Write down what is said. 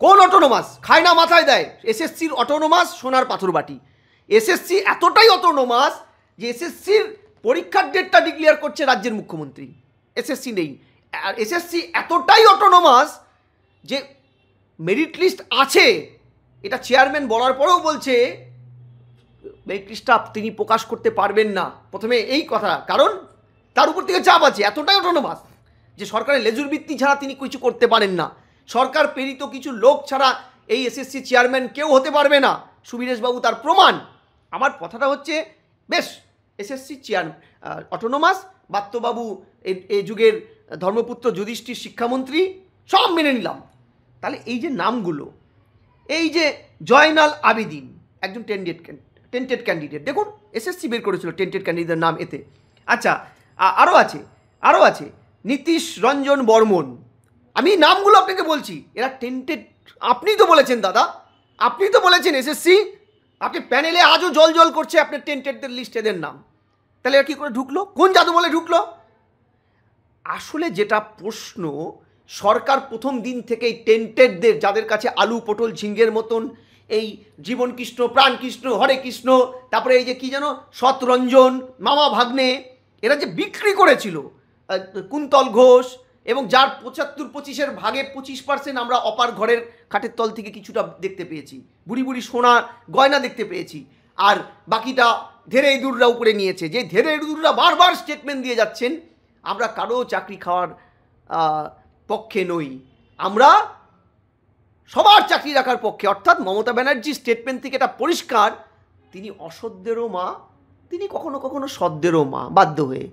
কোন অটোনোমাস খায় না মাথায় দেয়? এসএসসির অটোনোমাস সোনার পাথর বাটি। এসএসসি এতটাই অটোনোমাস যে এসএসসির পরীক্ষার ডেটটা ডিক্লেয়ার করছে রাজ্যের মুখ্যমন্ত্রী, এসএসসি নেই। আর এসএসসি এতটাই অটোনোমাস যে মেরিট লিস্ট আছে, এটা চেয়ারম্যান বলার পরেও বলছে মেরিট লিস্টটা তিনি প্রকাশ করতে পারবেন না। প্রথমে এই কথা, কারণ তার উপর থেকে চাপ আছে, এতটাই অটোনোমাস যে সরকারের লেজুর বৃত্তি ছাড়া তিনি কিছু করতে পারেন না। সরকার প্রেরিত কিছু লোক ছাড়া এই এসএসসি চেয়ারম্যান কেউ হতে পারবে না। সুবীরেশবাবু তার প্রমাণ। আমার কথাটা হচ্ছে, বেশ এসএসসি চেয়ারম্যান অটোনোমাস, বাত্যবাবু এই যুগের ধর্মপুত্র যুধিষ্ঠির শিক্ষামন্ত্রী, সব মেনে নিলাম। তাহলে এই যে নামগুলো, এই যে জয়নাল আবেদিন একজন টেন্টেড ক্যান্ডিডেট, দেখুন এসএসসি বের করেছিল টেন্টেড ক্যান্ডিডেটের নাম এতে। আচ্ছা, আরও আছে নীতিশ রঞ্জন বর্মন। আমি নামগুলো আপনাকে বলছি, এরা টেন্টেড। আপনিই তো বলেছেন দাদা, আপনি তো বলেছেন এসএসসি, আপনি প্যানেলে আজও জল জল করছে আপনার টেন্টেডদের লিস্ট এদের নাম। তাহলে এরা কী করে ঢুকলো? কোন জাদু বলে ঢুকলো? আসলে যেটা প্রশ্ন, সরকার প্রথম দিন থেকেই টেন্টেডদের, যাদের কাছে আলু পটল ঝিঙ্গের মতন এই জীবনকৃষ্ণ, প্রাণকৃষ্ণ, হরে কৃষ্ণ, তারপরে এই যে কী যেন সতরঞ্জন, মামা ভাগ্নে, এরা যে বিক্রি করেছিল কুন্তল ঘোষ, এবং যার 75-25-এর ভাগে 25% আমরা অপার ঘরের খাটের তল থেকে কিছুটা দেখতে পেয়েছি, বুড়ি বুড়ি সোনা গয়না দেখতে পেয়েছি, আর বাকিটা ধেরে ইঁদুররা উপরে নিয়েছে। যে ধেরে ইঁদুররা বারবার স্টেটমেন্ট দিয়ে যাচ্ছেন, আমরা কারো চাকরি খাওয়ার পক্ষে নই, আমরা সবার চাকরি রাখার পক্ষে। অর্থাৎ মমতা ব্যানার্জি স্টেটমেন্ট থেকে এটা পরিষ্কার, তিনি অসদ্যেরও মা, তিনি কখনো কখনো সদ্যেরও মা, বাধ্য হয়ে।